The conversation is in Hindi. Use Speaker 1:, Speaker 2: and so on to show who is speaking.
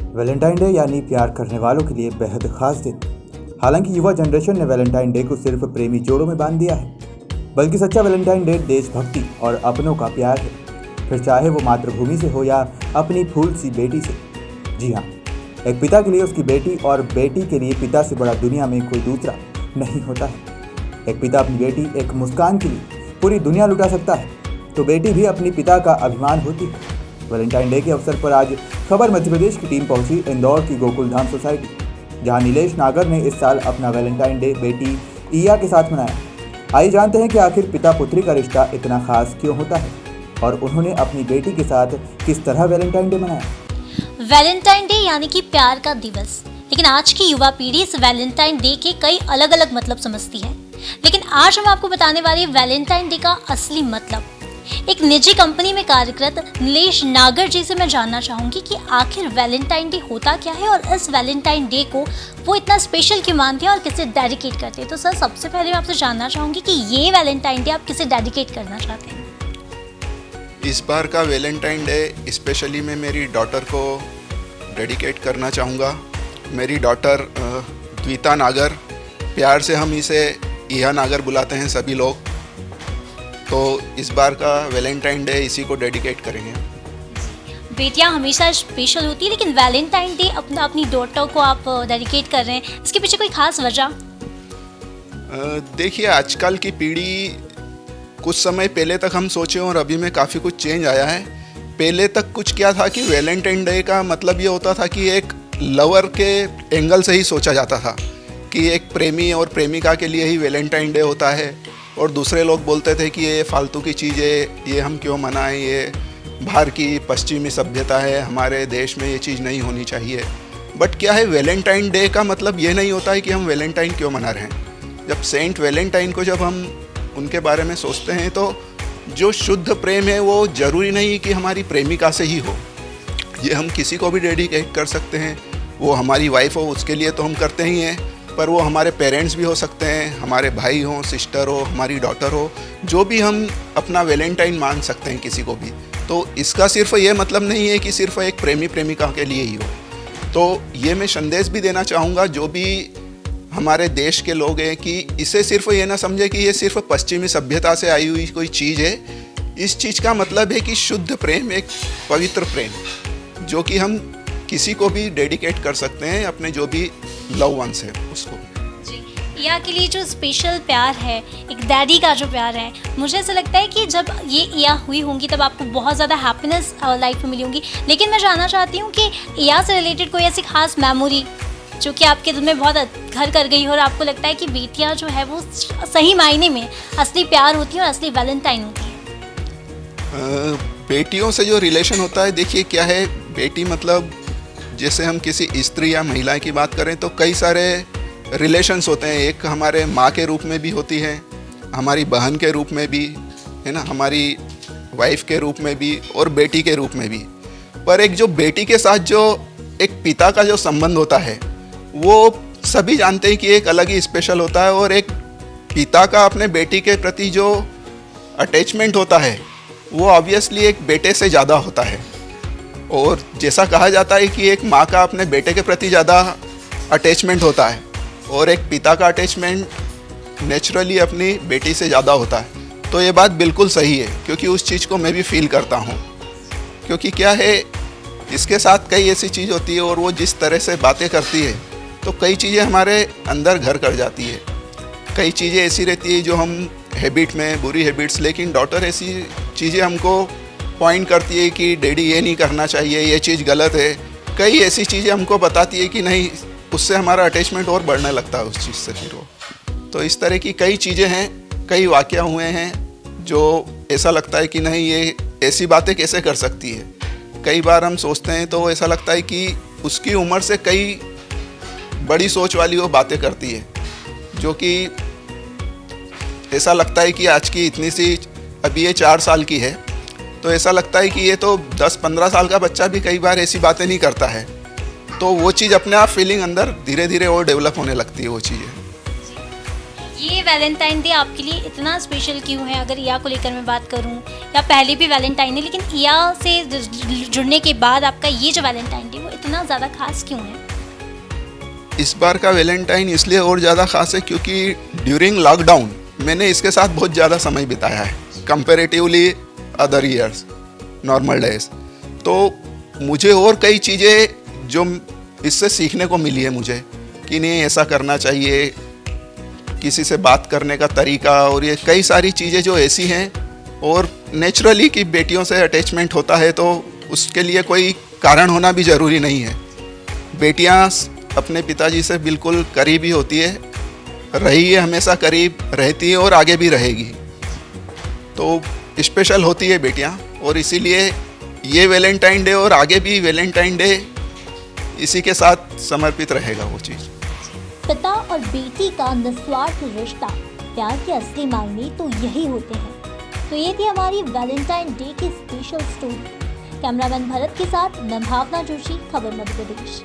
Speaker 1: वैलेंटाइन डे यानी प्यार करने वालों के लिए बेहद खास दिन। हालांकि युवा जनरेशन ने वैलेंटाइन डे को सिर्फ प्रेमी जोड़ों में बांध दिया है, बल्कि सच्चा वैलेंटाइन डे देशभक्ति और अपनों का प्यार है, फिर चाहे वो मातृभूमि से हो या अपनी फूल सी बेटी से। जी हाँ, एक पिता के लिए उसकी बेटी और बेटी के लिए पिता से बड़ा दुनिया में कोई दूसरा नहीं होता है। एक पिता अपनी बेटी एक मुस्कान के लिए पूरी दुनिया लुटा सकता है, तो बेटी भी अपनी पिता का अभिमान होती है। वैलेंटाइन डे के अवसर पर आज खबर मध्य प्रदेश की टीम पहुंची इंदौर की गोकुलधाम सोसाइटी, जहां नीलेश नागर ने इस साल अपना वैलेंटाइन डे बेटी ईया के साथ मनाया। आइए जानते हैं कि आखिर पिता पुत्री का रिश्ता इतना खास क्यों होता है और उन्होंने अपनी बेटी के साथ किस तरह वैलेंटाइन डे मनाया।
Speaker 2: वैलेंटाइन डे यानी कि प्यार का दिवस, लेकिन आज की युवा पीढ़ी इस वैलेंटाइन डे के कई अलग अलग मतलब समझती है। लेकिन आज हम आपको बताने वाले वैलेंटाइन डे का असली मतलब। एक निजी कंपनी में कार्यरत नीलेश नागर जी से मैं जानना चाहूंगी कि आखिर वैलेंटाइन डे होता क्या है और इस वैलेंटाइन डे को वो इतना स्पेशल क्यों मानते हैं और किसे डेडिकेट करते हैं। तो सर, सबसे पहले मैं आपसे जानना चाहूंगी कि ये वैलेंटाइन डे आप किसे डेडिकेट करना चाहते हैं।
Speaker 3: इस बार का वैलेंटाइन डे स्पेशली मैं मेरी डॉटर को डेडिकेट करना चाहूँगा। मेरी डॉटर द्विता नागर, प्यार से हम इसे ईया नागर बुलाते हैं सभी लोग, तो इस बार का वैलेंटाइन डे इसी को डेडिकेट करेंगे।
Speaker 2: बेटियां हमेशा स्पेशल होती है, लेकिन वैलेंटाइन डे अपनी डॉटर को आप डेडिकेट कर रहे हैं, इसके पीछे कोई खास वजह?
Speaker 3: देखिए, आजकल की पीढ़ी, कुछ समय पहले तक हम सोचे और अभी में काफ़ी कुछ चेंज आया है। पहले तक कुछ क्या था कि वैलेंटाइन डे का मतलब ये होता था कि एक लवर के एंगल से ही सोचा जाता था कि एक प्रेमी और प्रेमिका के लिए ही वैलेंटाइन डे होता है, और दूसरे लोग बोलते थे कि ये फालतू की चीज़ है, ये हम क्यों मनाएं, ये बाहर की पश्चिमी सभ्यता है, हमारे देश में ये चीज़ नहीं होनी चाहिए। बट क्या है, वैलेंटाइन डे का मतलब ये नहीं होता है कि हम वैलेंटाइन क्यों मना रहे हैं। जब सेंट वैलेंटाइन को जब हम उनके बारे में सोचते हैं, तो जो शुद्ध प्रेम है वो ज़रूरी नहीं कि हमारी प्रेमिका से ही हो, ये हम किसी को भी डेडिकेट कर सकते हैं। वो हमारी वाइफ हो उसके लिए तो हम करते ही हैं, पर वो हमारे पेरेंट्स भी हो सकते हैं, हमारे भाई हो, सिस्टर हो, हमारी डॉटर हो, जो भी हम अपना वैलेंटाइन मान सकते हैं किसी को भी। तो इसका सिर्फ ये मतलब नहीं है कि सिर्फ एक प्रेमी प्रेमिका के लिए ही हो। तो ये मैं संदेश भी देना चाहूँगा जो भी हमारे देश के लोग हैं कि इसे सिर्फ ये ना समझे कि ये सिर्फ पश्चिमी सभ्यता से आई हुई कोई चीज़ है। इस चीज़ का मतलब है कि शुद्ध प्रेम, एक पवित्र प्रेम, जो कि हम किसी को भी डेडिकेट कर सकते हैं, अपने जो भी लव वंस है उसको।
Speaker 2: जी, ईया के लिए जो स्पेशल प्यार है, एक डैडी का जो प्यार है, मुझे ऐसा लगता है कि जब ये ईया हुई होंगी तब आपको बहुत ज़्यादा हैप्पीनेस लाइफ में मिली होंगी। लेकिन मैं जानना चाहती हूँ कि ईया से रिलेटेड कोई ऐसी खास मेमोरी जो कि आपके दिल में बहुत घर कर गई हो और आपको लगता है कि बेटियाँ जो है वो सही मायने में असली प्यार होती है और असली वैलेंटाइन होती है।
Speaker 3: बेटियों से जो रिलेशन होता है, देखिए क्या है, बेटी मतलब जैसे हम किसी स्त्री या महिला की बात करें तो कई सारे रिलेशंस होते हैं। एक हमारे माँ के रूप में भी होती है, हमारी बहन के रूप में भी है ना, हमारी वाइफ के रूप में भी, और बेटी के रूप में भी। पर एक जो बेटी के साथ जो एक पिता का जो संबंध होता है, वो सभी जानते हैं कि एक अलग ही स्पेशल होता है। और एक पिता का अपने बेटी के प्रति जो अटैचमेंट होता है वो ऑब्वियसली एक बेटे से ज़्यादा होता है। और जैसा कहा जाता है कि एक माँ का अपने बेटे के प्रति ज़्यादा अटैचमेंट होता है और एक पिता का अटैचमेंट नेचुरली अपनी बेटी से ज़्यादा होता है। तो ये बात बिल्कुल सही है, क्योंकि उस चीज़ को मैं भी फील करता हूँ। क्योंकि क्या है, इसके साथ कई ऐसी चीज़ होती है और वो जिस तरह से बातें करती है, तो कई चीज़ें हमारे अंदर घर कर जाती है। कई चीज़ें ऐसी रहती है जो हम हैबिट में, बुरी हैबिट्स, लेकिन डॉटर ऐसी चीज़ें हमको पॉइंट करती है कि डैडी ये नहीं करना चाहिए, ये चीज़ गलत है। कई ऐसी चीज़ें हमको बताती है कि नहीं, उससे हमारा अटैचमेंट और बढ़ने लगता है उस चीज़ से फिर वो। तो इस तरह की कई चीज़ें हैं, कई वाक़या हुए हैं जो ऐसा लगता है कि नहीं, ये ऐसी बातें कैसे कर सकती है। कई बार हम सोचते हैं तो ऐसा लगता है कि उसकी उम्र से कई बड़ी सोच वाली वो बातें करती है, जो कि ऐसा लगता है कि आज की इतनी सी, अभी ये 4 साल की है, तो ऐसा लगता है कि ये तो 10-15 साल का बच्चा भी कई बार ऐसी बातें नहीं करता है। तो वो चीज़ अपने आप फीलिंग अंदर धीरे धीरे और डेवलप होने लगती है वो चीज़ें।
Speaker 2: ये वैलेंटाइन डे आपके लिए इतना स्पेशल क्यों है? अगर इया को लेकर मैं बात करूं, या पहले भी वैलेंटाइन है लेकिन इया से जुड़ने के बाद आपका ये जो वैलेंटाइन डे वो इतना ज़्यादा खास क्यों है?
Speaker 3: इस बार का वैलेंटाइन इसलिए और ज़्यादा खास है क्योंकि ड्यूरिंग लॉकडाउन मैंने इसके साथ बहुत ज़्यादा समय बिताया है comparatively other years normal days. तो मुझे और कई चीज़ें जो इससे सीखने को मिली है मुझे कि नहीं ऐसा करना चाहिए, किसी से बात करने का तरीका, और ये कई सारी चीज़ें जो ऐसी हैं। और नेचुरली कि बेटियों से अटैचमेंट होता है तो उसके लिए कोई कारण होना भी ज़रूरी नहीं है। बेटियां अपने पिताजी से बिल्कुल करीबी होती है, रही है, हमेशा करीब रहती है और आगे भी रहेगी। तो स्पेशल होती है बेटियां, और इसीलिए ये वैलेंटाइन डे और आगे भी वैलेंटाइन डे इसी के साथ समर्पित रहेगा वो चीज़।
Speaker 2: पिता और बेटी का निस्वार्थ रिश्ता, प्यार के असली मायने तो यही होते हैं। तो ये थी हमारी वैलेंटाइन डे की स्पेशल स्टोरी। कैमरामैन भरत के साथ मैं भावना जोशी, खबर मध्य प्रदेश।